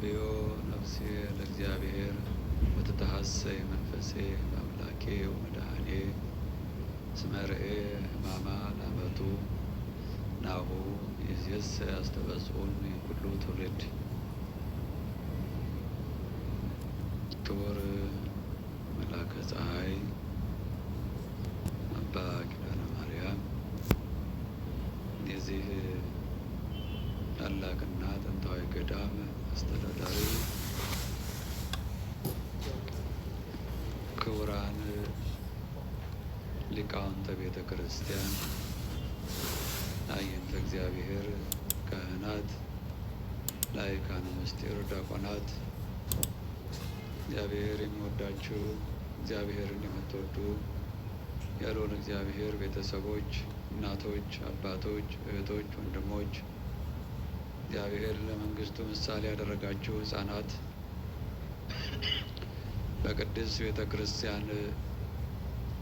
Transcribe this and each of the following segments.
ታሰብዮ ነፍሴ ለእግዚአብሔር ወትትሐሰይ መንፈሴ በአምላኬ ወመድኃኔ እስመ ርኤ ሕማማ ላመቱ ናሁ ይእዜሰ ያስተበጽኡን ኩሉ ትውልድ። ክቡር መልአከ ፀሐይ አባ ኪዳነ ማርያም የዚህ ታላቅና ጥንታዊ ገዳም አስተዳዳሪ፣ ክቡራን ሊቃውንተ ቤተ ክርስቲያን፣ አዕይንተ እግዚአብሔር፣ ካህናት፣ ላይካነ ምስጢር፣ ዲያቆናት፣ እግዚአብሔር የሚወዳችሁ እግዚአብሔርን የምትወዱ የልዑል እግዚአብሔር ቤተሰቦች፣ እናቶች፣ አባቶች፣ እህቶች፣ ወንድሞች፣ እግዚአብሔር ለመንግስቱ ምሳሌ ያደረጋችሁ ሕፃናት፣ በቅድስት ቤተ ክርስቲያን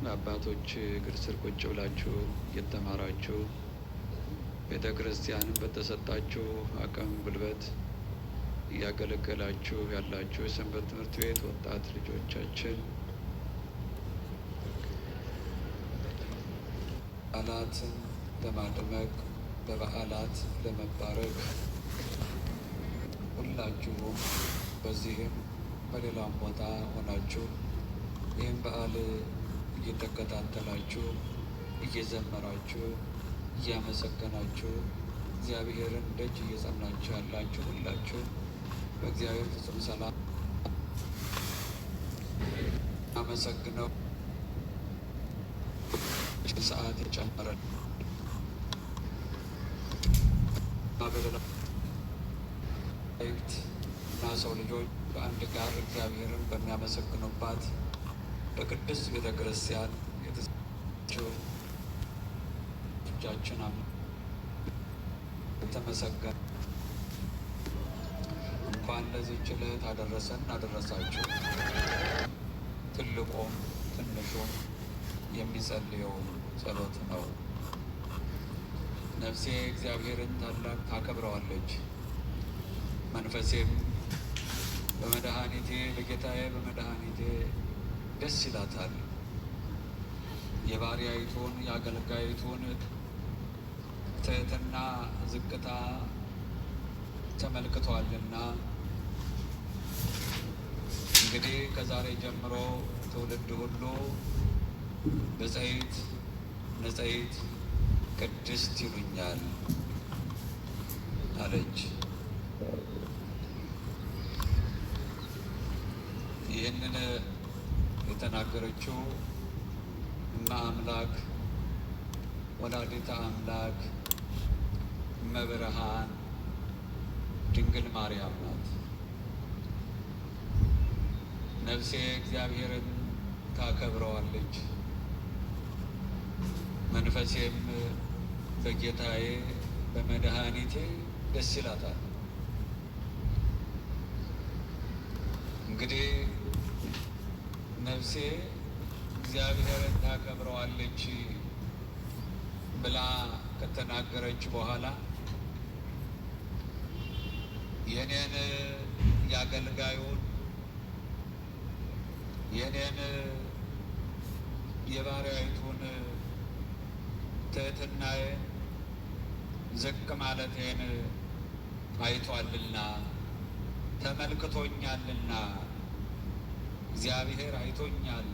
በአባቶች እግር ስር ቁጭ ብላችሁ እየተማራችሁ ቤተ ክርስቲያንን በተሰጣችሁ አቅም ጉልበት እያገለገላችሁ ያላችሁ የሰንበት ትምህርት ቤት ወጣት ልጆቻችን በዓላትን ለማድመቅ በበዓላት ለመባረክ ሁላችሁም በዚህም በሌላም ቦታ ሆናችሁ ይህም በዓል እየተከታተላችሁ እየዘመራችሁ እያመሰገናችሁ እግዚአብሔርን ደጅ እየጸናችሁ ያላችሁ ሁላችሁ በእግዚአብሔር ፍጹም ሰላም አመሰግነው። ሰዓት የጨመረ መላእክት እና ሰው ልጆች በአንድ ጋር እግዚአብሔርን በሚያመሰግኑባት በቅድስት ቤተ ክርስቲያን የተሰጣችሁ እጃችን የተመሰገነ እንኳን ለዚህች ዕለት አደረሰን አደረሳችሁ። ትልቁም ትንሹም የሚጸልየው ጸሎት ነው። ነፍሴ እግዚአብሔርን ታላቅ ታከብረዋለች፣ መንፈሴም በመድኃኒቴ በጌታዬ በመድኃኒቴ ደስ ይላታል። የባሪያይቱን የአገልጋይቱን ትሕትና ዝቅታ ተመልክቷልና እንግዲህ ከዛሬ ጀምሮ ትውልድ ሁሉ ብፅዕት ንጽሕት ቅድስት ይሉኛል አለች። ይህንን የተናገረችው እመ አምላክ ወላዲተ አምላክ እመብርሃን ድንግል ማርያም ናት። ነፍሴ እግዚአብሔርን ታከብረዋለች፣ መንፈሴም በጌታዬ በመድኃኒቴ ደስ ይላታል። እንግዲህ ነፍሴ እግዚአብሔርን ታከብረዋለች ብላ ከተናገረች በኋላ የኔን የአገልጋዩን የኔን የባሪያይቱን ትሕትናዬን ዝቅ ማለቴን አይቷልና ተመልክቶኛልና እግዚአብሔር አይቶኛል፣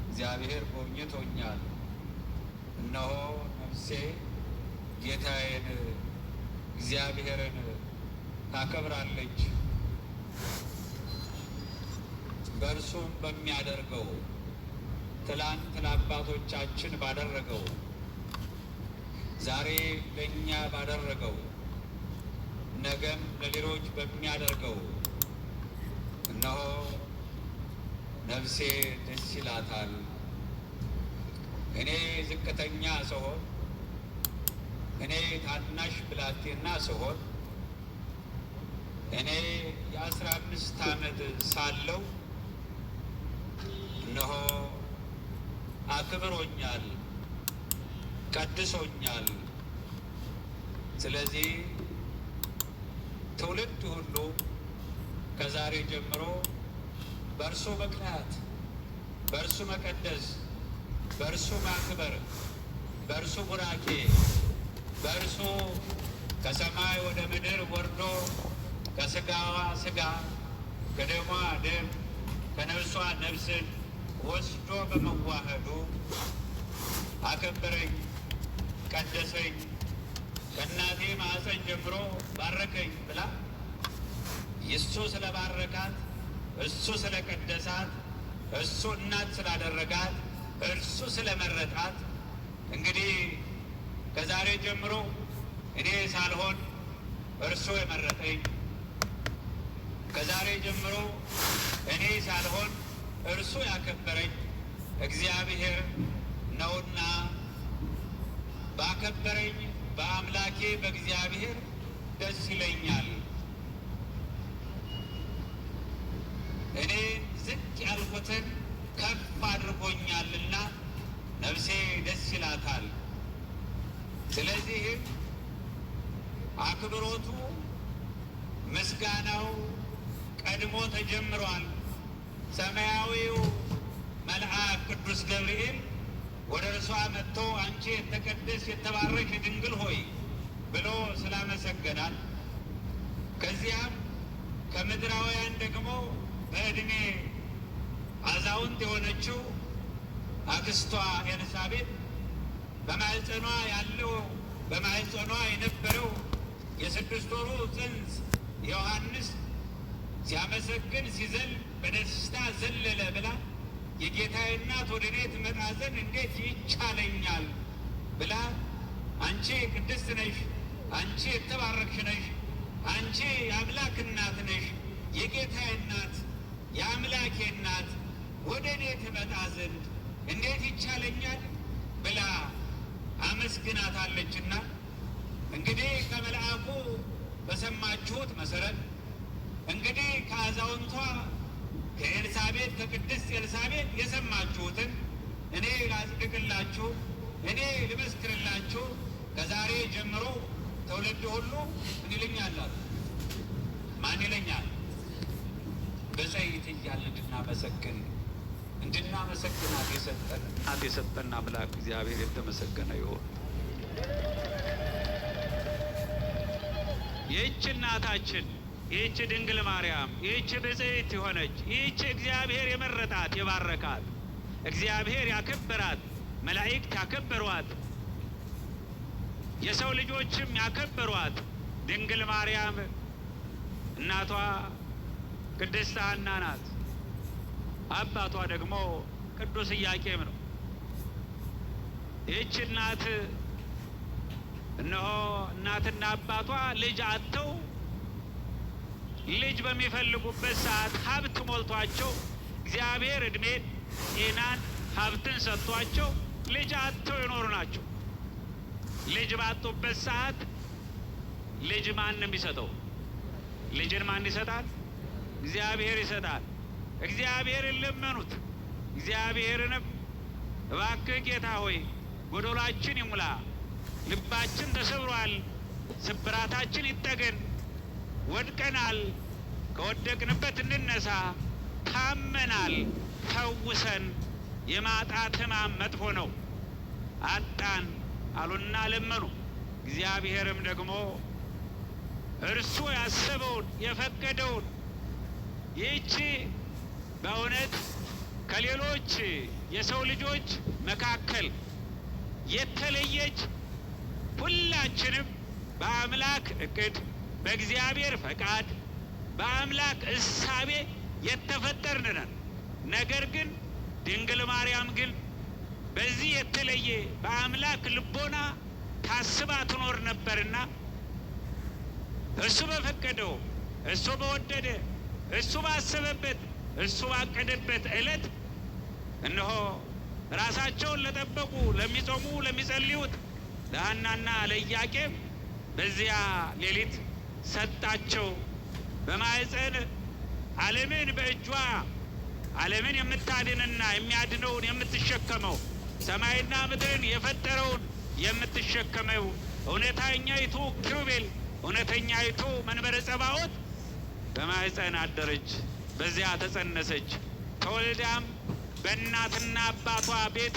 እግዚአብሔር ጎብኝቶኛል። እነሆ ነፍሴ ጌታዬን እግዚአብሔርን ታከብራለች። በእርሱም በሚያደርገው ትላንት ለአባቶቻችን ባደረገው ዛሬ ለእኛ ባደረገው ነገም ለሌሎች በሚያደርገው እነሆ ነፍሴ ደስ ይላታል። እኔ ዝቅተኛ ስሆን፣ እኔ ታናሽ ብላቴና ስሆን፣ እኔ የ15 ዓመት ሳለሁ እነሆ አክብሮኛል፣ ቀድሶኛል። ስለዚህ ትውልድ ሁሉ ከዛሬ ጀምሮ በእርሱ ምክንያት፣ በእርሱ መቀደስ፣ በእርሱ ማክበር፣ በእርሱ ቡራኬ፣ በእርሱ ከሰማይ ወደ ምድር ወርዶ ከስጋዋ ስጋ ከደሟ ደም ከነፍሷ ነፍስን ወስዶ በመዋህዱ አከበረኝ፣ ቀደሰኝ፣ ከእናቴ ማኅፀን ጀምሮ ባረከኝ ብላ እሱ ስለ ባረካት፣ እሱ ስለ ቀደሳት፣ እሱ እናት ስላደረጋት፣ እርሱ ስለ መረጣት እንግዲህ ከዛሬ ጀምሮ እኔ ሳልሆን እርሱ የመረጠኝ፣ ከዛሬ ጀምሮ እኔ ሳልሆን እርሱ ያከበረኝ እግዚአብሔር ነውና ባከበረኝ በአምላኬ በእግዚአብሔር ደስ ይለኛል። እኔ ዝቅ ያልኩትን ከፍ አድርጎኛልና ነፍሴ ደስ ይላታል። ስለዚህም አክብሮቱ ምስጋናው ቀድሞ ተጀምሯል። ሰማያዊው መልአክ ቅዱስ ገብርኤል ወደ እርሷ መጥቶ አንቺ የተቀደስሽ የተባረክሽ ድንግል ሆይ ብሎ ስላመሰገናል፣ ከዚያም ከምድራውያን ደግሞ በዕድሜ አዛውንት የሆነችው አክስቷ ኤልሳቤጥ በማኅፀኗ ያለው በማኅፀኗ የነበረው የ6 ወሩ ጽንስ ዮሐንስ ሲያመሰግን ሲዘል በደስታ ዘለለ ብላ የጌታዬ እናት ወደ እኔ ትመጣ ዘንድ እንዴት ይቻለኛል ብላ አንቺ ቅድስት ነሽ፣ አንቺ የተባረክሽ ነሽ፣ አንቺ የአምላክ እናት ነሽ፣ የጌታዬ እናት የአምላኬ እናት ወደ እኔ ትመጣ ዘንድ እንዴት ይቻለኛል ብላ አመስግናታለችና እንግዲህ ከመልአኩ በሰማችሁት መሰረት እንግዲህ ከአዛውንቷ ከኤልሳቤጥ ከቅድስት ኤልሳቤጥ የሰማችሁትን እኔ ላጽድቅላችሁ፣ እኔ ልመስክርላችሁ። ከዛሬ ጀምሮ ትውልድ ሁሉ ምን ይለኛል አሉ? ማን ይለኛል? በዘይት እያልን እንድናመሰግናት የሰጠን አምላክ እግዚአብሔር የተመሰገነ ይሁን። ይህች እናታችን፣ ይህች ድንግል ማርያም፣ ይህች ብፅዕት የሆነች ይህች እግዚአብሔር የመረጣት የባረካት፣ እግዚአብሔር ያከበራት፣ መላእክት ያከበሯት፣ የሰው ልጆችም ያከበሯት ድንግል ማርያም እናቷ ቅድስት ሐና ናት። አባቷ ደግሞ ቅዱስ ኢያቄም ነው። ይህች እናት እነሆ እናትና አባቷ ልጅ አጥተው ልጅ በሚፈልጉበት ሰዓት ሀብት ሞልቷቸው እግዚአብሔር እድሜን፣ ጤናን፣ ሀብትን ሰጥቷቸው ልጅ አጥተው የኖሩ ናቸው። ልጅ ባጡበት ሰዓት ልጅ ማንም ይሰጠው? ልጅን ማን ይሰጣል? እግዚአብሔር ይሰጣል። እግዚአብሔርን ለመኑት። እግዚአብሔርንም እባክህ ጌታ ሆይ ጎዶላችን ይሙላ፣ ልባችን ተሰብሯል፣ ስብራታችን ይጠገን፣ ወድቀናል፣ ከወደቅንበት እንነሳ፣ ታመናል፣ ፈውሰን፣ የማጣት ሕማም መጥፎ ነው፣ አጣን አሉና ለመኑ። እግዚአብሔርም ደግሞ እርሱ ያሰበውን የፈቀደውን ይህች በእውነት ከሌሎች የሰው ልጆች መካከል የተለየች ሁላችንም በአምላክ እቅድ በእግዚአብሔር ፈቃድ በአምላክ እሳቤ የተፈጠርን ነን። ነገር ግን ድንግል ማርያም ግን በዚህ የተለየ በአምላክ ልቦና ታስባ ትኖር ነበርና እሱ በፈቀደው እሱ በወደደ እሱ ባሰበበት እሱ ባቀደበት ዕለት እነሆ ራሳቸውን ለጠበቁ ለሚጾሙ ለሚጸልዩት ለሐናና ለኢያቄም በዚያ ሌሊት ሰጣቸው። በማኅፀን ዓለምን በእጇ ዓለምን የምታድንና የሚያድነውን የምትሸከመው ሰማይና ምድርን የፈጠረውን የምትሸከመው እውነተኛይቱ ኪሩቤል እውነተኛይቱ መንበረ ጸባዖት በማኅፀን አደረች፣ በዚያ ተጸነሰች። ተወልዳም በእናትና አባቷ ቤት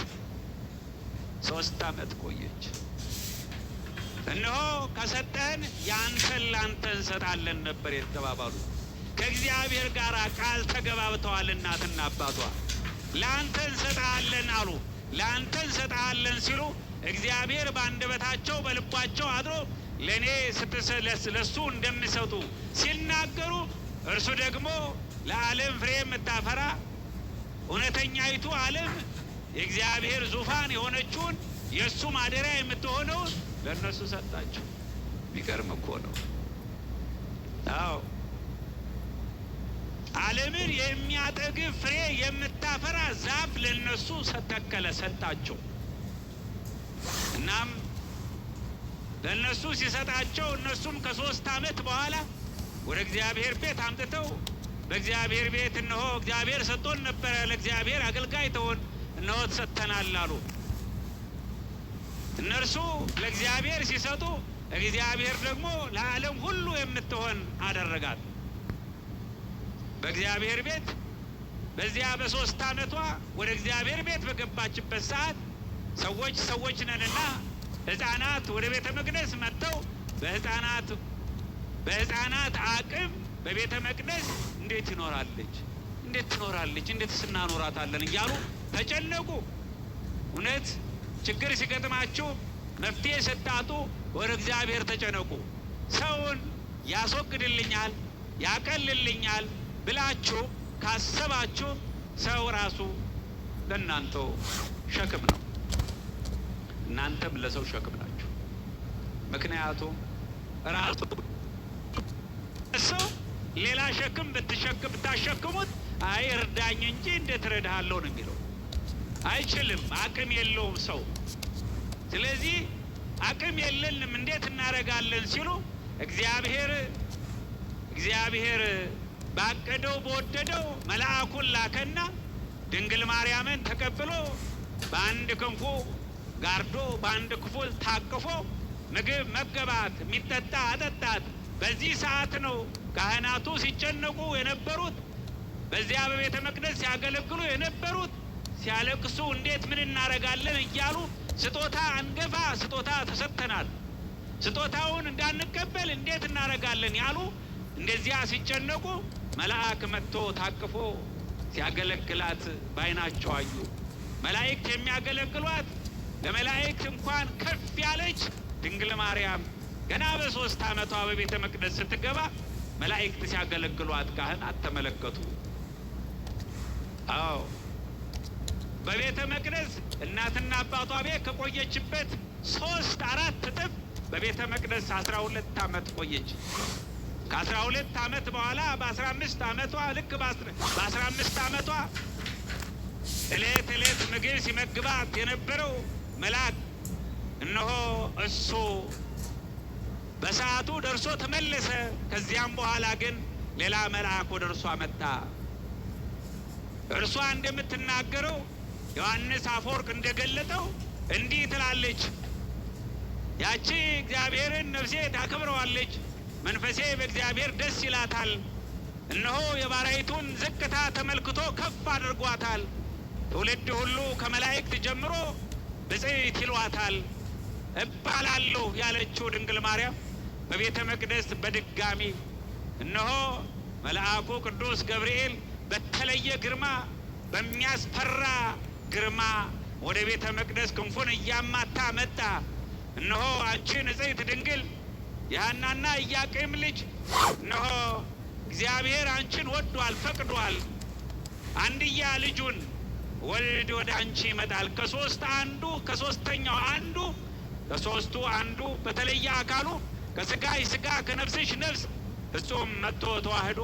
3 ዓመት ቆየች። እነሆ ከሰጠን ያንተን ላንተ እንሰጣለን ነበር የተባባሉ። ከእግዚአብሔር ጋር ቃል ተገባብተዋል እናትና አባቷ። ላንተ እንሰጣለን አሉ። ላንተ እንሰጣለን ሲሉ እግዚአብሔር በአንደበታቸው በልባቸው አድሮ ለእኔ ለሱ እንደሚሰጡ ሲናገሩ፣ እርሱ ደግሞ ለዓለም ፍሬ የምታፈራ እውነተኛይቱ ዓለም የእግዚአብሔር ዙፋን የሆነችውን የእሱ ማደሪያ የምትሆነውን ለእነሱ ሰጣቸው። የሚገርም እኮ ነው። አዎ ዓለምን የሚያጠግብ ፍሬ የምታፈራ ዛፍ ለእነሱ ተከለ፣ ሰጣቸው። እናም ለእነሱ ሲሰጣቸው እነሱም ከ3 ዓመት በኋላ ወደ እግዚአብሔር ቤት አምጥተው በእግዚአብሔር ቤት እነሆ እግዚአብሔር ሰጥቶን ነበረ፣ ለእግዚአብሔር አገልጋይ ተሆን እነሆ ተሰጥተናል አሉ። እነርሱ ለእግዚአብሔር ሲሰጡ እግዚአብሔር ደግሞ ለዓለም ሁሉ የምትሆን አደረጋት። በእግዚአብሔር ቤት በዚያ በ3 ዓመቷ ወደ እግዚአብሔር ቤት በገባችበት ሰዓት ሰዎች ነንና ሕፃናት ወደ ቤተ መቅደስ መጥተው በሕፃናት አቅም በቤተ መቅደስ እንዴት ትኖራለች እንዴትስ እናኖራታለን እያሉ ተጨነቁ። እውነት ችግር ሲገጥማችሁ መፍትሄ ስታጡ ወደ እግዚአብሔር ተጨነቁ። ሰውን ያስወግድልኛል ያቀልልኛል ብላችሁ ካሰባችሁ ሰው ራሱ ለእናንተው ሸክም ነው። እናንተም ለሰው ሸክም ናችሁ። ምክንያቱም ራሱ ሰው ሌላ ሸክም ብታሸክሙት አይ እርዳኝ እንጂ እንዴት እረዳሃለሁ ነው የሚለው። አይችልም፣ አቅም የለውም ሰው። ስለዚህ አቅም የለንም እንዴት እናደርጋለን ሲሉ እግዚአብሔር ባቀደው በወደደው መልአኩን ላከና ድንግል ማርያምን ተቀብሎ በአንድ ክንፉ ጋርዶ በአንድ ክፍል ታቅፎ ምግብ መገባት፣ የሚጠጣ አጠጣት። በዚህ ሰዓት ነው ካህናቱ ሲጨነቁ የነበሩት፣ በዚያ በቤተ መቅደስ ሲያገለግሉ የነበሩት፣ ሲያለቅሱ እንዴት ምን እናረጋለን እያሉ ስጦታ አንገፋ፣ ስጦታ ተሰጥተናል፣ ስጦታውን እንዳንቀበል እንዴት እናረጋለን ያሉ እንደዚያ ሲጨነቁ መልአክ መጥቶ ታቅፎ ሲያገለግላት ባይናቸው አዩ። መላእክት የሚያገለግሏት ለመላእክት እንኳን ከፍ ያለች ድንግል ማርያም ገና በ3 ዓመቷ በቤተ መቅደስ ስትገባ መላእክት ሲያገለግሏት ካህናት ተመለከቱ። አዎ በቤተ መቅደስ እናትና አባቷ ቤት ከቆየችበት 3-4 እጥፍ በቤተ መቅደስ 12 ዓመት ቆየች። ከ12 ዓመት በኋላ በ15 ዓመቷ ልክ በ15 ዓመቷ እለት ምግብ ሲመግባት የነበረው መልአክ እነሆ እሱ በሰዓቱ ደርሶ ተመለሰ። ከዚያም በኋላ ግን ሌላ መልአክ ወደ እርሷ መጣ። እርሷ እንደምትናገረው ዮሐንስ አፈወርቅ እንደገለጠው እንዲህ ትላለች፣ ያቺ እግዚአብሔርን ነፍሴ ታከብረዋለች፣ መንፈሴ በእግዚአብሔር ደስ ይላታል። እነሆ የባሪያይቱን ዝቅታ ተመልክቶ ከፍ አድርጓታል። ትውልድ ሁሉ ከመላእክት ጀምሮ ብፅዕት ይሏታል እባላለሁ ያለችው ድንግል ማርያም በቤተ መቅደስ በድጋሚ እነሆ መልአኩ ቅዱስ ገብርኤል በተለየ ግርማ በሚያስፈራ ግርማ ወደ ቤተ መቅደስ ክንፉን እያማታ መጣ። እነሆ አንቺ ንጽሕት ድንግል የሐናና ኢያቄም ልጅ፣ እነሆ እግዚአብሔር አንቺን ወዷል ፈቅዷል። አንድያ ልጁን ወልድ ወደ አንቺ ይመጣል። ከሶስተኛው አንዱ ከሶስቱ አንዱ በተለየ አካሉ ከስጋሽ ስጋ ከነፍስሽ ነፍስ ፍጹም መጥቶ ተዋህዶ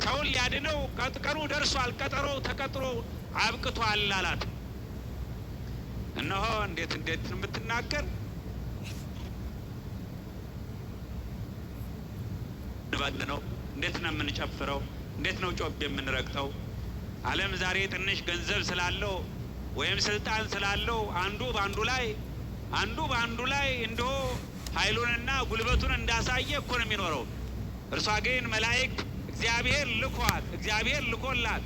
ሰውን ሊያድነው ቀጠሮ ደርሷል። ቀጠሮ ተቀጥሮ አብቅቷል አላት። እነሆ እንዴት የምትናገር ነው። እንዴት ነው የምንጨፍረው? እንዴት ነው ጮቤ የምንረግጠው? ዓለም ዛሬ ትንሽ ገንዘብ ስላለው ወይም ስልጣን ስላለው አንዱ በአንዱ ላይ እንዲሁ ኃይሉንና ጉልበቱን እንዳሳየ እኮ ነው የሚኖረው። እርሷ ግን መላእክት እግዚአብሔር ልኳት፣ እግዚአብሔር ልኮላት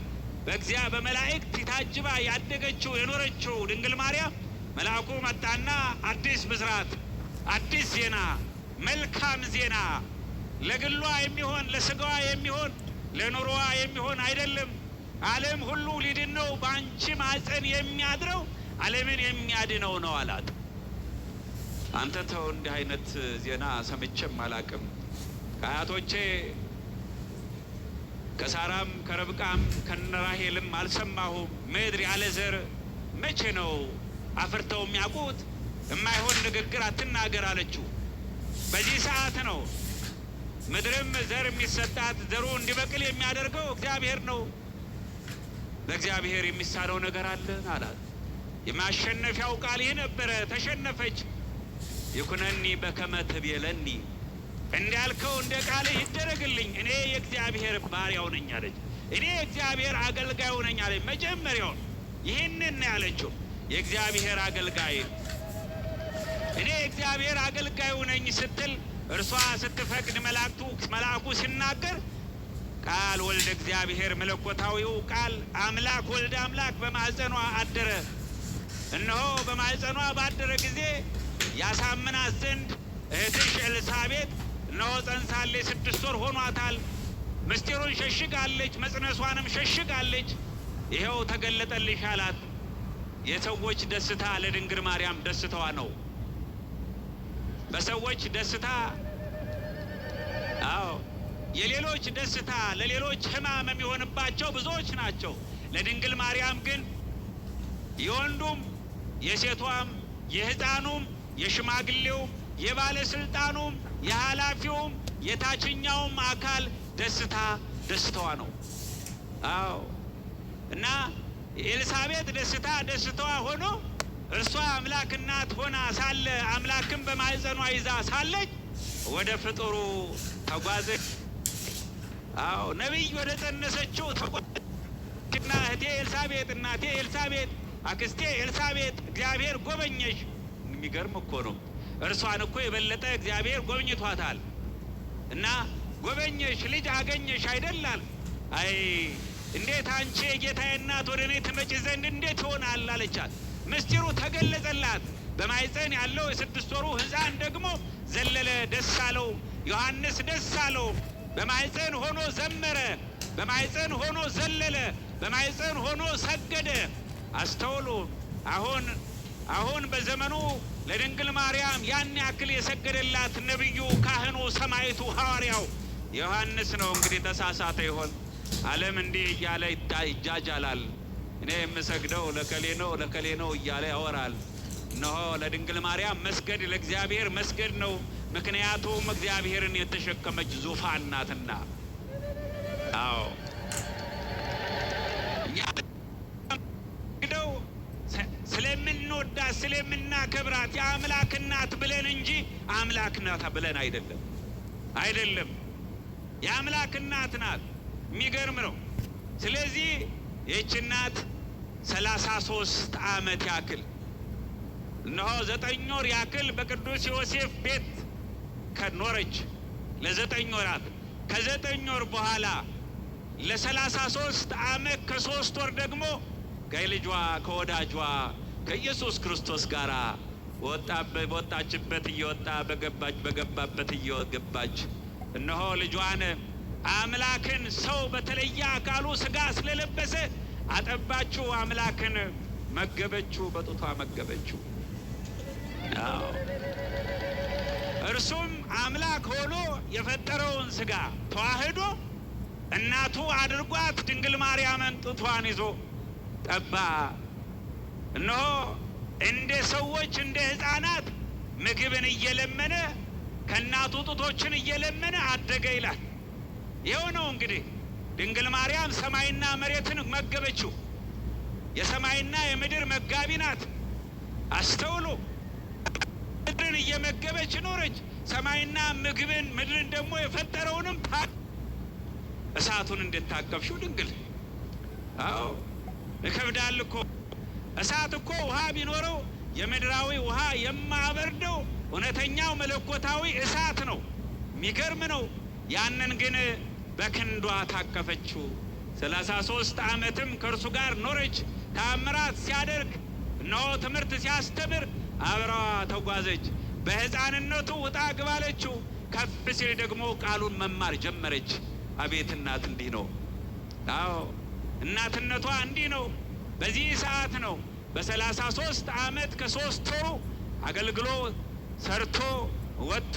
በመላእክት ታጅባ ያደገችው የኖረችው ድንግል ማርያም መልአኩ መጣና አዲስ ብስራት፣ አዲስ ዜና፣ መልካም ዜና ለግሏ የሚሆን ለስጋዋ የሚሆን ለኑሮዋ የሚሆን አይደለም፣ ዓለም ሁሉ ሊድን ነው፣ በአንቺ ማኅፀን የሚያድረው ዓለምን የሚያድነው ነው አላት። አንተ ተው፣ እንዲህ አይነት ዜና ሰምቼም አላቅም። ከአያቶቼ ከሳራም ከረብቃም ከነራሄልም አልሰማሁም። ምድር ያለ ዘር መቼ ነው አፍርተው የሚያውቁት? የማይሆን ንግግር አትናገር አለችው። በዚህ ሰዓት ነው ምድርም ዘር የሚሰጣት፣ ዘሩ እንዲበቅል የሚያደርገው እግዚአብሔር ነው። ለእግዚአብሔር የሚሳነው ነገር አለን አላት። የማሸነፊያው ቃል ይህ ነበረ። ተሸነፈች። ይኩነኒ በከመ ትቤለኒ፣ እንዳልከው እንደ ቃልህ ይደረግልኝ፣ እኔ የእግዚአብሔር ባሪያው ነኝ አለች። እኔ የእግዚአብሔር አገልጋዩ ነኝ አለች። መጀመሪያውን ይህንን ያለችው የእግዚአብሔር አገልጋይ፣ እኔ የእግዚአብሔር አገልጋዩ ነኝ ስትል እርሷ ስትፈቅድ መልአኩ ሲናገር ቃል ወልደ እግዚአብሔር መለኮታዊው ቃል አምላክ ወልደ አምላክ በማኅፀኗ አደረ። እነሆ በማኅፀኗ ባደረ ጊዜ ያሳምናት ዘንድ እህትሽ ኤልሳቤጥ እነሆ ጸንሳለች፣ 6 ወር ሆኗታል። ምስጢሩን ሸሽጋለች፣ መጽነሷንም ሸሽጋለች። ይኸው ተገለጠልሽ አላት። የሰዎች ደስታ ለድንግል ማርያም ደስታዋ ነው። በሰዎች ደስታ፣ አዎ የሌሎች ደስታ ለሌሎች ሕማም የሚሆንባቸው ብዙዎች ናቸው። ለድንግል ማርያም ግን የወንዱም የሴቷም የሕፃኑም የሽማግሌውም የባለስልጣኑም የኃላፊውም የታችኛውም አካል ደስታዋ ነው። አዎ እና ኤልሳቤጥ ደስታዋ ሆኖ እርሷ አምላክ እናት ሆና ሳለ አምላክም በማኅፀኗ ይዛ ሳለች ወደ ፍጡሩ ተጓዘች። አዎ ነቢይ ወደ ጸነሰችው ተጓዘችና እህቴ ኤልሳቤጥ፣ እናቴ ኤልሳቤጥ፣ አክስቴ ኤልሳቤጥ እግዚአብሔር ጎበኘሽ። የሚገርም እኮ ነው። እርሷን እኮ የበለጠ እግዚአብሔር ጎብኝቷታል። እና ጎበኘሽ፣ ልጅ አገኘሽ አይደላል? አይ እንዴት አንቺ የጌታዬ እናት ወደ እኔ ትመጪ ዘንድ እንዴት ይሆናል አለቻት። ምስጢሩ ተገለጸላት። በማኅፀን ያለው የ6 ወሩ ሕፃን ደግሞ ዘለለ፣ ደስ አለው። ዮሐንስ ደስ አለው። በማኅፀን ሆኖ ዘመረ፣ በማኅፀን ሆኖ ዘለለ፣ በማኅፀን ሆኖ ሰገደ። አስተውሉ። አሁን በዘመኑ ለድንግል ማርያም ያን ያክል የሰገደላት ነቢዩ፣ ካህኑ፣ ሰማዕቱ፣ ሐዋርያው ዮሐንስ ነው። እንግዲህ ተሳሳተ ይሆን? ዓለም እንዲህ እያለ ይጃጃላል። እኔ የምሰግደው ለከሌ ነው እያለ ያወራል። እነሆ ለድንግል ማርያም መስገድ ለእግዚአብሔር መስገድ ነው። ምክንያቱም እግዚአብሔርን የተሸከመች ዙፋን ናትና። አዎ ግደው ስለምንወዳት ስለምናከብራት የአምላክ እናት ብለን እንጂ አምላክ ናት ብለን አይደለም። የአምላክ እናት ናት። የሚገርም ነው። ስለዚህ ይህች እናት 33 ዓመት ያክል እነሆ 9 ወር ያክል በቅዱስ ዮሴፍ ቤት ከኖረች ለ9 ወራት። ከ9 ወር በኋላ ለ33 ዓመት ከ3 ወር ደግሞ ከልጇ ከወዳጇ ከኢየሱስ ክርስቶስ ጋር በወጣችበት እየወጣ በገባበት እየገባች እነሆ ልጇን አምላክን ሰው በተለየ አካሉ ስጋ ስለለበሰ አጠባችው። አምላክን መገበችው፣ በጡቷ መገበችው። እርሱም አምላክ ሆኖ የፈጠረውን ስጋ ተዋህዶ እናቱ አድርጓት ድንግል ማርያምን ጡቷን ይዞ ጠባ። እነሆ እንደ ሰዎች እንደ ሕፃናት ምግብን እየለመነ ከእናቱ ጡቶችን እየለመነ አደገ ይላል። ይኸው ነው እንግዲህ ድንግል ማርያም ሰማይና መሬትን መገበችው። የሰማይና የምድር መጋቢ ናት። አስተውሉ። ምድርን እየመገበች ኖረች። ሰማይና ምግብን ምድርን ደግሞ የፈጠረውንም እሳቱን እንድታቀፍሽው ድንግል። አዎ ይከብዳል እኮ። እሳት እኮ ውሃ ቢኖረው የምድራዊ ውሃ የማበርደው እውነተኛው መለኮታዊ እሳት ነው። የሚገርም ነው። ያንን ግን በክንዷ ታቀፈችው። 33 ዓመትም ከእርሱ ጋር ኖረች። ተአምራት ሲያደርግ እነሆ ትምህርት ሲያስተምር አብረዋ ተጓዘች። በሕፃንነቱ ውጣ ግባ አለችው። ከፍ ሲል ደግሞ ቃሉን መማር ጀመረች። አቤት እናት እንዲህ ነው። አዎ እናትነቷ እንዲህ ነው። በዚህ ሰዓት ነው በ33 ዓመት ከ3 ወሩ አገልግሎ ሰርቶ ወጥቶ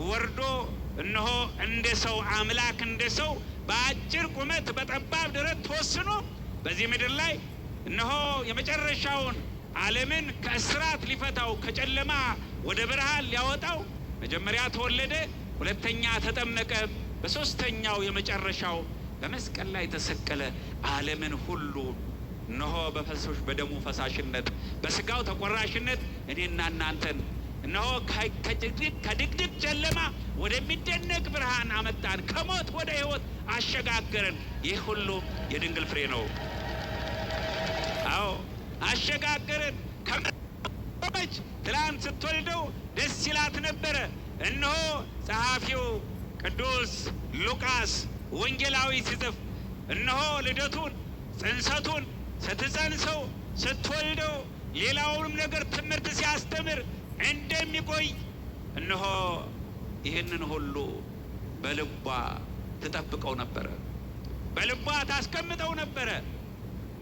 ወርዶ እነሆ እንደ ሰው አምላክ እንደ ሰው በአጭር ቁመት በጠባብ ደረት ተወስኖ በዚህ ምድር ላይ እነሆ የመጨረሻውን ዓለምን ከእስራት ሊፈታው ከጨለማ ወደ ብርሃን ሊያወጣው መጀመሪያ ተወለደ፣ ሁለተኛ ተጠመቀ፣ በሶስተኛው የመጨረሻው በመስቀል ላይ ተሰቀለ። ዓለምን ሁሉ እነሆ በደሙ ፈሳሽነት በስጋው ተቆራሽነት እኔና እናንተን እነሆ ከድቅድቅ ጨለማ ወደሚደነቅ ብርሃን አመጣን፣ ከሞት ወደ ሕይወት አሸጋገረን። ይህ ሁሉ የድንግል ፍሬ ነው። አዎ አሸጋገረን። ከመች ትላንት ስትወልደው ደስ ይላት ነበረ። እነሆ ጸሐፊው ቅዱስ ሉቃስ ወንጌላዊ ሲጽፍ እነሆ ልደቱን ጽንሰቱን ስትጸንሰው ስትወልደው ሌላውንም ነገር ትምህርት ሲያስተምር እንደሚቆይ እነሆ ይህንን ሁሉ በልቧ ትጠብቀው ነበረ፣ በልቧ ታስቀምጠው ነበረ።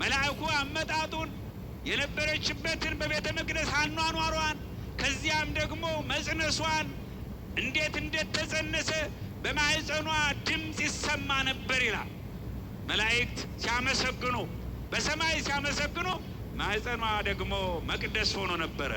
መልአኩ አመጣጡን የነበረችበትን በቤተ መቅደስ አኗኗሯን ከዚያም ደግሞ መጽነሷን እንዴት ተጸነሰ በማህፀኗ ድምፅ ይሰማ ነበር ይላል። መላእክት ሲያመሰግኑ በሰማይ ሲያመሰግኑ ማህፀኗ ደግሞ መቅደስ ሆኖ ነበረ።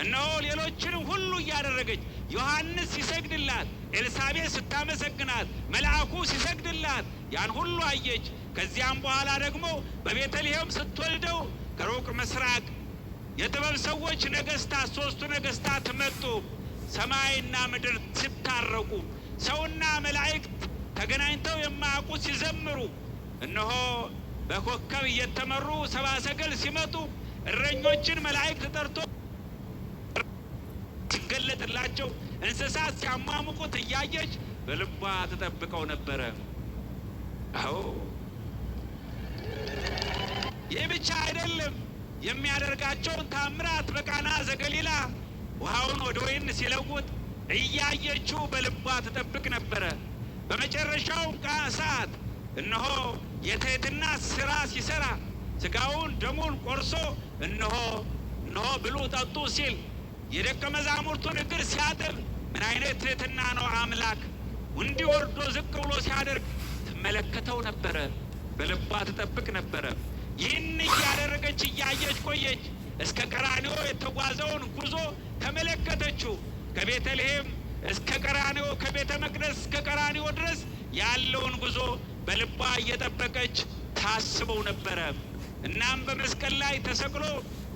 እነሆ ሌሎችንም ሁሉ እያደረገች ዮሐንስ ሲሰግድላት፣ ኤልሳቤጥ ስታመሰግናት፣ መልአኩ ሲሰግድላት ያን ሁሉ አየች። ከዚያም በኋላ ደግሞ በቤተልሔም ስትወልደው ከሩቅ ምስራቅ የጥበብ ሰዎች ነገስታት 3ቱ ነገስታት መጡ። ሰማይና ምድር ሲታረቁ ሰውና መላእክት ተገናኝተው የማያውቁ ሲዘምሩ እነሆ በኮከብ እየተመሩ ሰብአ ሰገል ሲመጡ እረኞችን መላእክት ጠርቶ ሲገለጥላቸው እንስሳት ሲያሟሙቁት እያየች በልቧ ተጠብቀው ነበረ። አዎ ይህ ብቻ አይደለም። የሚያደርጋቸውን ታምራት በቃና ዘገሊላ ውሃውን ወደ ወይን ሲለውጥ እያየችው በልቧ ተጠብቅ ነበረ። በመጨረሻውም ሰዓት እነሆ የትህትና ስራ ሲሰራ ስጋውን ደሙን ቆርሶ እነሆ ብሉ ጠጡ ሲል የደቀ መዛሙርቱን እግር ሲያጥብ ምን አይነት ትህትና ነው! አምላክ እንዲህ ወርዶ ዝቅ ብሎ ሲያደርግ ትመለከተው ነበረ፣ በልቧ ትጠብቅ ነበረ። ይህን እያደረገች እያየች ቆየች። እስከ ቀራንዮ የተጓዘውን ጉዞ ተመለከተችው። ከቤተልሔም እስከ ቀራንዮ፣ ከቤተ መቅደስ እስከ ቀራንዮ ድረስ ያለውን ጉዞ በልቧ እየጠበቀች ታስበው ነበረ። እናም በመስቀል ላይ ተሰቅሎ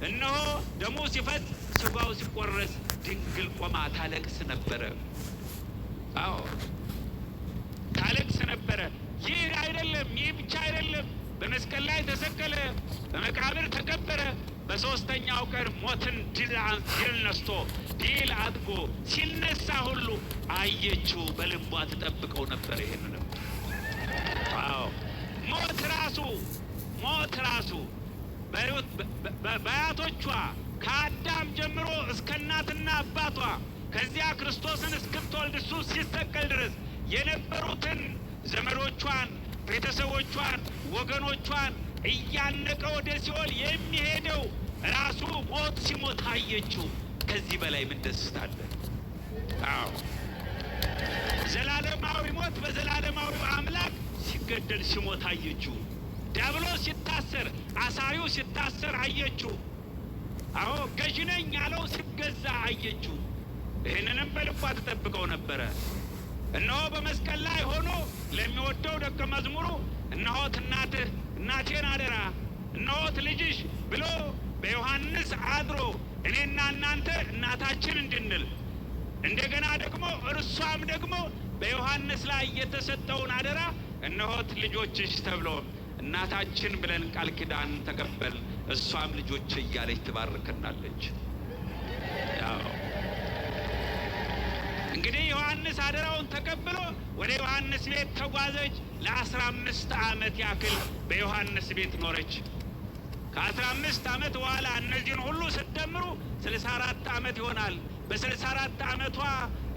እነሆ ደሙ ሲፈስ ስጋው ሲቆረስ ድንግል ቆማ ታለቅስ ነበረ። አዎ ታለቅስ ነበረ። ይህ አይደለም፣ ይህ ብቻ አይደለም። በመስቀል ላይ ተሰቀለ፣ በመቃብር ተቀበረ። በሶስተኛው ቀን ሞትን ድል ነስቶ ድል አድርጎ ሲነሳ ሁሉ አየችው፣ በልቧ ትጠብቀው ነበር። ይሄንንም አዎ ሞት ራሱ በአያቶቿ ከአዳም ጀምሮ እስከ እናትና አባቷ ከዚያ ክርስቶስን እስክትወልድ እሱ ሲሰቀል ድረስ የነበሩትን ዘመዶቿን፣ ቤተሰቦቿን፣ ወገኖቿን እያነቀ ወደ ሲኦል የሚሄደው ራሱ ሞት ሲሞት አየችው። ከዚህ በላይ ምን ደስታ አለ? አዎ ዘላለማዊ ሞት በዘላለማዊ አምላክ ሲገደል ሲሞት አየችው። ዲያብሎስ ሲታሰር፣ አሳሪው ሲታሰር አየችው። አዎ ገዥ ነኝ ያለው ሲገዛ አየችው። ይህንንም በልቧ ትጠብቀው ነበረ። እነሆ በመስቀል ላይ ሆኖ ለሚወደው ደቀ መዝሙሩ እነሆት እናቴን አደራ፣ እነሆት ልጅሽ ብሎ በዮሐንስ አድሮ እኔና እናንተ እናታችን እንድንል እንደገና ደግሞ እርሷም ደግሞ በዮሐንስ ላይ የተሰጠውን አደራ እነሆት ልጆችሽ ተብሎ እናታችን ብለን ቃል ኪዳን ተቀበል፣ እሷም ልጆች እያለች ትባርከናለች። ያው እንግዲህ ዮሐንስ አደራውን ተቀብሎ ወደ ዮሐንስ ቤት ተጓዘች። ለ15 ዓመት ያክል በዮሐንስ ቤት ኖረች። ከ15 ዓመት በኋላ እነዚህን ሁሉ ስትደምሩ 64 ዓመት ይሆናል። በ64 ዓመቷ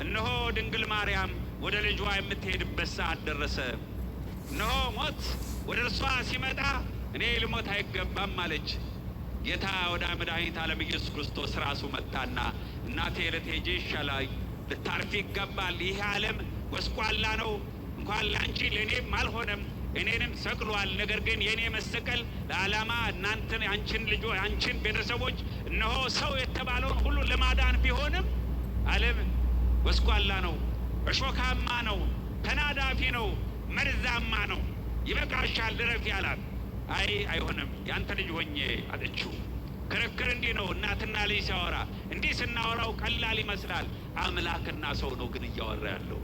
እነሆ ድንግል ማርያም ወደ ልጇ የምትሄድበት ሰዓት ደረሰ። እነሆ ሞት ወደ እርሷ ሲመጣ እኔ ልሞት አይገባም አለች። ጌታ ወደ መድኃኒተ ዓለም ኢየሱስ ክርስቶስ ራሱ መጣና እናቴ ልትሄጂ ይሻላል፣ ልታርፊ ይገባል። ይህ ዓለም ጎስቋላ ነው፣ እንኳን ለአንቺ ለእኔም አልሆነም፣ እኔንም ሰቅሏል። ነገር ግን የእኔ መሰቀል ለዓላማ እናንተን አንቺን ቤተሰቦች እነሆ ሰው የተባለውን ሁሉ ለማዳን ቢሆንም ዓለም ጎስቋላ ነው፣ እሾካማ ነው፣ ተናዳፊ ነው፣ መርዛማ ነው። ይበቃሻል፣ ልረፊ አላት። አይ አይሆንም፣ ያንተ ልጅ ሆኜ አለችው። ክርክር እንዲህ ነው። እናትና ልጅ ሲያወራ እንዲህ ስናወራው ቀላል ይመስላል። አምላክና ሰው ነው ግን እያወራ ያለው።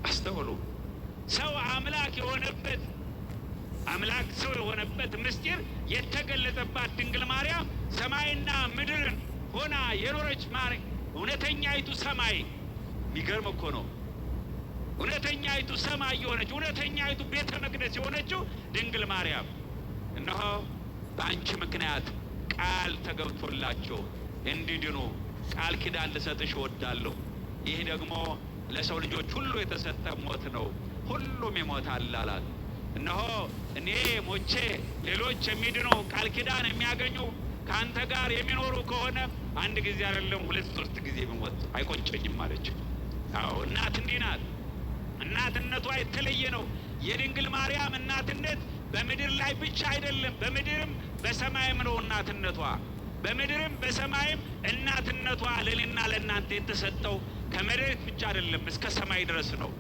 አስተውሉ። ሰው አምላክ የሆነበት አምላክ ሰው የሆነበት ምስጢር የተገለጸባት ድንግል ማርያም ሰማይና ምድርን ሆና የኖረች እውነተኛይቱ ሰማይ። የሚገርም እኮ ነው። እውነተኛይቱ ሰማይ የሆነች እውነተኛይቱ ቤተ መቅደስ የሆነችው ድንግል ማርያም እነሆ በአንቺ ምክንያት ቃል ተገብቶላቸው እንዲድኑ ቃል ኪዳን ልሰጥሽ እወዳለሁ። ይህ ደግሞ ለሰው ልጆች ሁሉ የተሰጠ ሞት ነው፣ ሁሉም ይሞታል አላት። እነሆ እኔ ሞቼ ሌሎች የሚድኑ ቃል ኪዳን የሚያገኙ ከአንተ ጋር የሚኖሩ ከሆነ አንድ ጊዜ አይደለም 2-3 ጊዜ ቢሞት አይቆጨኝም አለች። አዎ እናት እንዲህ ናት። እናትነቷ የተለየ ነው። የድንግል ማርያም እናትነት በምድር ላይ ብቻ አይደለም፣ በምድርም በሰማይም ነው እናትነቷ። በምድርም በሰማይም እናትነቷ ለእኔና ለእናንተ የተሰጠው ከመሬት ብቻ አይደለም፣ እስከ ሰማይ ድረስ ነው።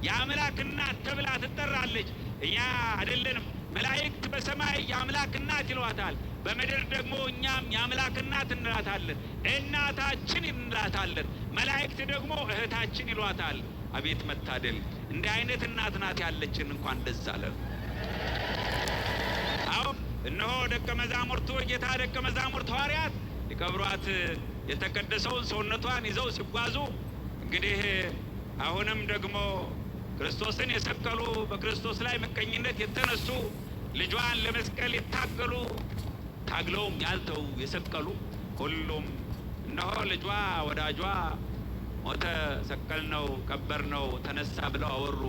የአምላክ እናት ተብላ ትጠራለች። እኛ አይደለንም። መላእክት በሰማይ የአምላክ እናት ይሏታል፣ በምድር ደግሞ እኛም የአምላክ እናት እንላታለን፣ እናታችን እንላታለን። መላእክት ደግሞ እህታችን ይሏታል። አቤት መታደል! እንዲህ አይነት እናት ናት ያለችን። እንኳን ደስ አለን። አሁን እነሆ ደቀ መዛሙርቱ የጌታ ደቀ መዛሙርት ሐዋርያት ሊቀብሯት የተቀደሰውን ሰውነቷን ይዘው ሲጓዙ እንግዲህ አሁንም ደግሞ ክርስቶስን የሰቀሉ በክርስቶስ ላይ ምቀኝነት የተነሱ ልጇን ለመስቀል የታገሉ ታግለውም ያልተው የሰቀሉ ሁሉም እነሆ ልጇ ወዳጇ ሞተ፣ ሰቀል ነው፣ ቀበር ነው፣ ተነሳ ብለው አወሩ።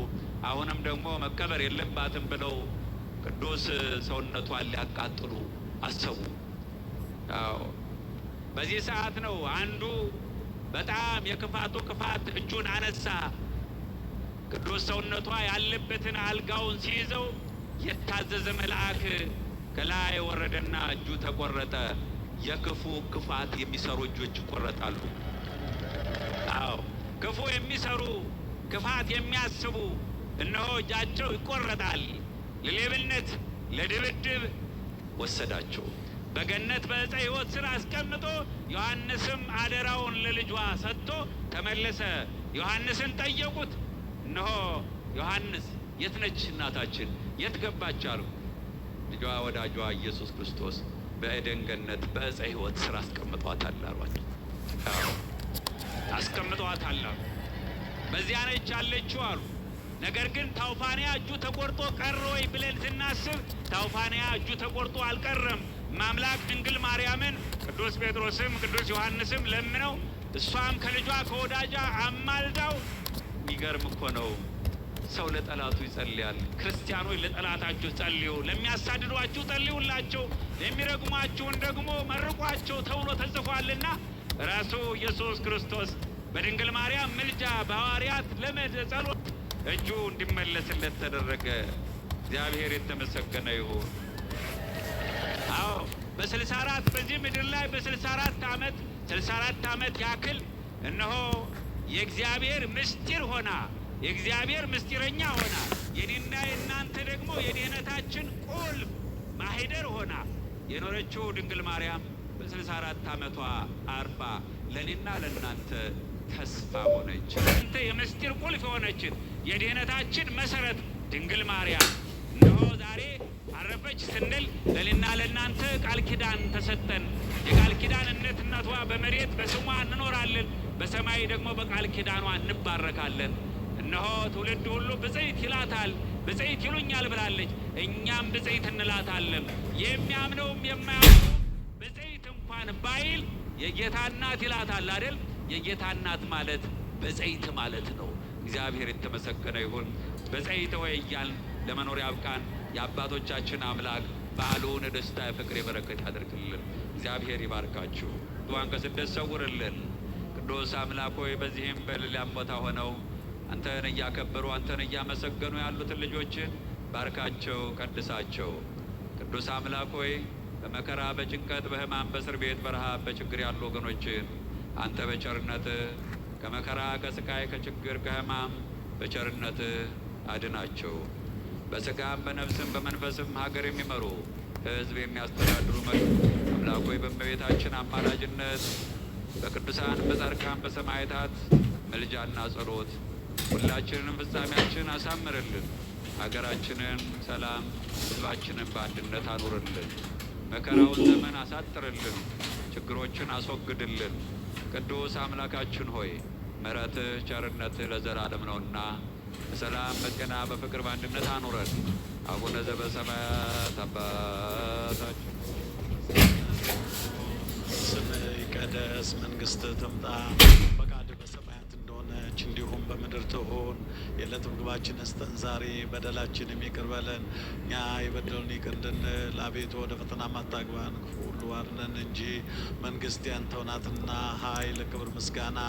አሁንም ደግሞ መቀበር የለባትም ብለው ቅዱስ ሰውነቷን ሊያቃጥሉ አሰቡ። አዎ በዚህ ሰዓት ነው አንዱ በጣም የክፋቱ ክፋት እጁን አነሳ። ቅዱስ ሰውነቷ ያለበትን አልጋውን ሲይዘው የታዘዘ መልአክ ከላይ ወረደና እጁ ተቆረጠ። የክፉ ክፋት የሚሰሩ እጆች ይቆረጣሉ። አዎ ክፉ የሚሰሩ ክፋት የሚያስቡ እነሆ እጃቸው ይቆረጣል። ለሌብነት ለድብድብ ወሰዳቸው። በገነት በዕፀ ሕይወት ስር አስቀምጦ ዮሐንስም አደራውን ለልጇ ሰጥቶ ተመለሰ። ዮሐንስን ጠየቁት። እነሆ ዮሐንስ የት ነች እናታችን? የት ገባች አሉ። ልጇ ወዳጇ ኢየሱስ ክርስቶስ በኤደን ገነት በዕፀ ሕይወት ስር አስቀምጧታል አሏቸው። አስቀምጧታል አሉ። በዚያ ነች አለችው አሉ። ነገር ግን ታውፋንያ እጁ ተቆርጦ ቀረ ወይ ብለን ስናስብ ታውፋንያ እጁ ተቆርጦ አልቀረም። ማምላክ ድንግል ማርያምን ቅዱስ ጴጥሮስም ቅዱስ ዮሐንስም ለምነው እሷም ከልጇ ከወዳጃ አማልዳው። የሚገርም እኮ ነው። ሰው ለጠላቱ ይጸልያል። ክርስቲያኖች ለጠላታችሁ ጸልዩ፣ ለሚያሳድዷችሁ ጸልዩላቸው፣ ለሚረግሟችሁን ደግሞ መርቋቸው ተብሎ ተጽፏልና ራሱ ኢየሱስ ክርስቶስ በድንግል ማርያም ምልጃ በሐዋርያት ለመድ ጸሎት እጁ እንዲመለስለት ተደረገ። እግዚአብሔር የተመሰገነ ይሁን። አዎ በ64 በዚህ ምድር ላይ በ64 ዓመት ያክል እነሆ የእግዚአብሔር ምስጢር ሆና የእግዚአብሔር ምስጢረኛ ሆና የኔና የእናንተ ደግሞ የድኅነታችን ቁልፍ ማህደር ሆና የኖረችው ድንግል ማርያም በ64 ዓመቷ አርፋ ለኔና ለእናንተ ተስፋ ሆነች። አንተ የምስጢር ቁልፍ የሆነችን የድኅነታችን መሰረት ድንግል ማርያም እነሆ ዛሬ አረፈች ስንል ለእኔና ለእናንተ ቃል ኪዳን ተሰጠን። የቃል ኪዳን እናቷ በመሬት በስሟ እንኖራለን፣ በሰማይ ደግሞ በቃል ኪዳኗ እንባረካለን። እነሆ ትውልድ ሁሉ ብፅዕት ይላታል፣ ብፅዕት ይሉኛል ብላለች። እኛም ብፅዕት እንላታለን። የሚያምነውም የማያምነውም ብፅዕት እንኳን ባይል የጌታ እናት ይላታል አይደል? የጌታ እናት ማለት ብፅዕት ማለት ነው። እግዚአብሔር የተመሰገነ ይሁን። ብፅዕት ሆይ እያልን ለመኖር ያብቃን። የአባቶቻችን አምላክ በዓሉን ደስታ፣ የፍቅር፣ የበረከት ያደርግልን። እግዚአብሔር ይባርካችሁ። ዋን ከስደት ሰውርልን። ቅዱስ አምላክ ሆይ በዚህም በሌላም ቦታ ሆነው አንተን እያከበሩ አንተን እያመሰገኑ ያሉትን ልጆችን ባርካቸው፣ ቀድሳቸው። ቅዱስ አምላክ ሆይ በመከራ በጭንቀት በሕማም በእስር ቤት በረሃብ በችግር ያሉ ወገኖችን አንተ በቸርነት ከመከራ ከስቃይ ከችግር ከሕማም በቸርነት አድናቸው። በስጋም በነፍስም በመንፈስም ሀገር የሚመሩ ሕዝብ የሚያስተዳድሩ አምላክ ሆይ በእመቤታችን አማላጅነት በቅዱሳን በጻድቃን በሰማዕታት ምልጃና ጸሎት ሁላችንንም ፍጻሜያችን አሳምርልን። ሀገራችንን ሰላም፣ ሕዝባችንን በአንድነት አኑርልን። መከራውን ዘመን አሳጥርልን፣ ችግሮችን አስወግድልን። ቅዱስ አምላካችን ሆይ ምሕረትህ ቸርነትህ ለዘላለም ነውና በሰላም በጤና በፍቅር በአንድነት አኑረን። አቡነ ዘበሰማያት አባታችን ስምህ ይቀደስ፣ መንግሥትህ ትምጣ፣ ፈቃድህ በሰማያት እንደሆነች እንዲሁም በምድር ትሁን። የዕለት ምግባችንን ስጠን ዛሬ፣ በደላችንን ይቅር በለን እኛ የበደሉንን ይቅር እንድንል፣ አቤቱ ወደ ፈተና አታግባን ክፉ ሁሉ አድነን እንጂ መንግሥት ያንተ ናትና ኃይል፣ ክብር፣ ምስጋና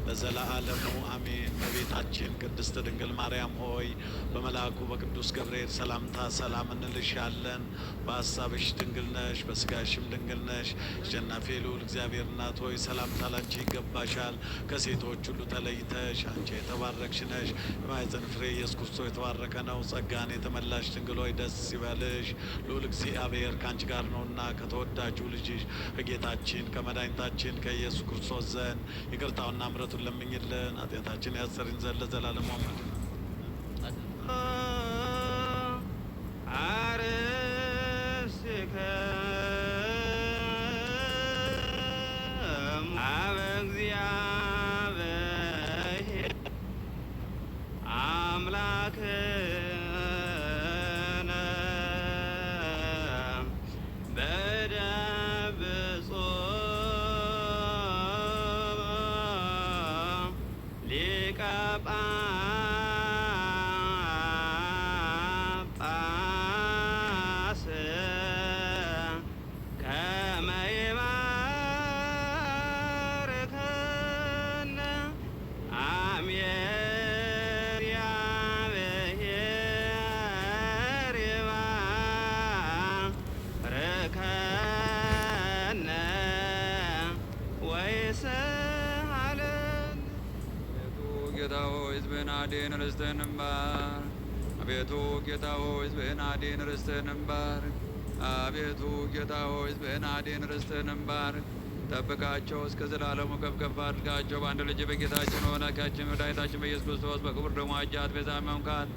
ለዘላለሙ አሜን። እመቤታችን ቅድስት ድንግል ማርያም ሆይ በመልአኩ በቅዱስ ገብርኤል ሰላምታ ሰላም እንልሻለን። በሀሳብሽ ድንግል ነሽ፣ በስጋሽም ድንግል ነሽ። አሸናፊ ልዑል እግዚአብሔር እናት ሆይ ሰላምታ ላንቺ ይገባሻል። ከሴቶች ሁሉ ተለይተሽ አንቺ የተባረክሽ ነሽ። የማኅፀን ፍሬ ኢየሱስ ክርስቶስ የተባረከ ነው። ጸጋን የተመላሽ ድንግል ሆይ ደስ ይበልሽ፣ ልዑል እግዚአብሔር ከአንቺ ጋር ነውና ከተወዳጁ ልጅሽ ከጌታችን ከመድኃኒታችን ከኢየሱስ ክርስቶስ ዘንድ ይቅርታውና ምሕረቱን ለምኝልን ኃጢአታችን ያሰሪን ዘንድ ለዘላለሙ አሜን። አድን ርስትህን እምባር አቤቱ ጌታ ሆይ ሕዝብህን አድን ርስትህን እምባር አቤቱ ጌታ ሆይ ሕዝብህን አድን ርስትህን እምባር ጠብቃቸው እስከ ዘላለሙ ከፍ ከፍ አድርጋቸው በአንድ ልጅ በጌታችን በመድኃኒታችን መድኃኒታችን በኢየሱስ ክርስቶስ በክቡር ደሙ ዋጃት ቤዛ መምካት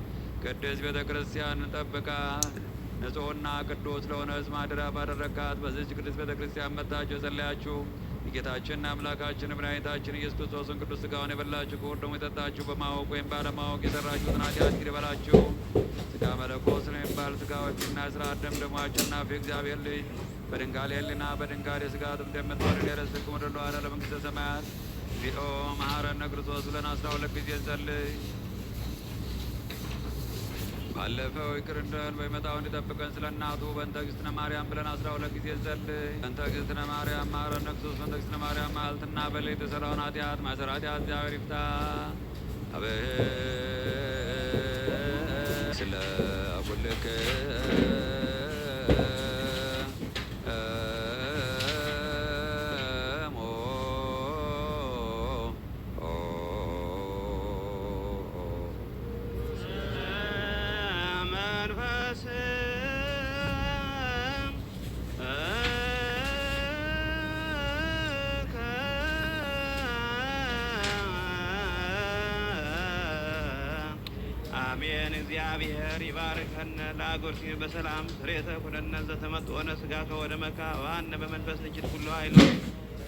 ቅድስት ቤተ ክርስቲያን ጠብቃት። ንጹሕና ቅዱስ ለሆነ ሕዝብ ማደሪያ ባደረግካት በዚህች ቅድስት ቤተ ክርስቲያን መጥታችሁ የጸለያችሁ የጌታችንና አምላካችን መድኃኒታችን ኢየሱስ ክርስቶስን ቅዱስ ሥጋውን የበላችሁ ክቡር ደሙን የጠጣችሁ በማወቅ ወይም ባለማወቅ የሰራችሁትን ኃጢአት ይቅር ይበላችሁ። ሥጋ መለኮት ስለሚባል ሥጋዎችና የሥርዓት ደም ደሟችሁ አሸናፊ እግዚአብሔር ልጅ በድንጋሌ ሕሊና በድንጋሌ ሥጋ እንደምትወርድ የርስት ምድር ለዋለ ለመንግሥተ ሰማያት ቪኦ መሐረነ ክርስቶስ ብለን 12 ጊዜ እንጸልይ። ባለፈው ይቅር እንደን በመጣው እንዲጠብቀን ስለ እናቱ በእንተ እግዝእትነ ማርያም ብለን 12 ጊዜ እንጸልይ። በእንተ እግዝእትነ ማርያም መሐረነ ክርስቶስ በእንተ እግዝእትነ ማርያም መዓልትና በሌሊት የሠራውን ኃጢአት ማሰረ ኃጢአት እግዚአብሔር ይፍታ። አብህ ስለ ኩልክ አሜን። እግዚአብሔር ይባርከን ለአጉርቲ በሰላም ስሬተ ኩነነ ዘተመጥኦነ ሥጋ ከወደ መካ ዋነ በመንፈስ ልጅት ኩሉ ኃይሉ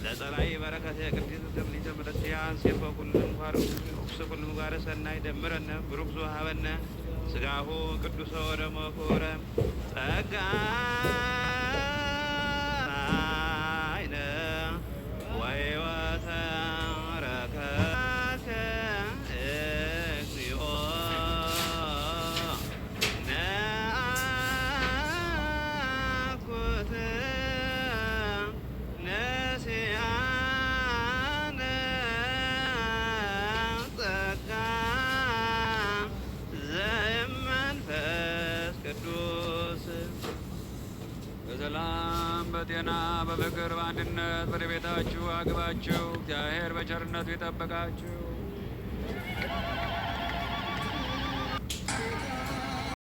ለጸላይ በረከተ ቅድስት ተብሊተ ክርስቲያን ሴፈ ኩሉም ጓር ኦክስ ኩሉም ጓረ ሰናይ ደምረነ ብሩክ ዘሃበነ ሥጋሁ ቅዱሰ ወደሞ ኮረ ጸጋ አይነ ወይወተ ረከከ እግዚኦ ነአኩት ነሲአነ ጸጋ ዘመንፈስ ቅዱስ በሰላም በጤና በፍቅር በአንድነት ወደ ቤታችሁ አግባችሁ እግዚአብሔር በቸርነቱ ይጠብቃችሁ።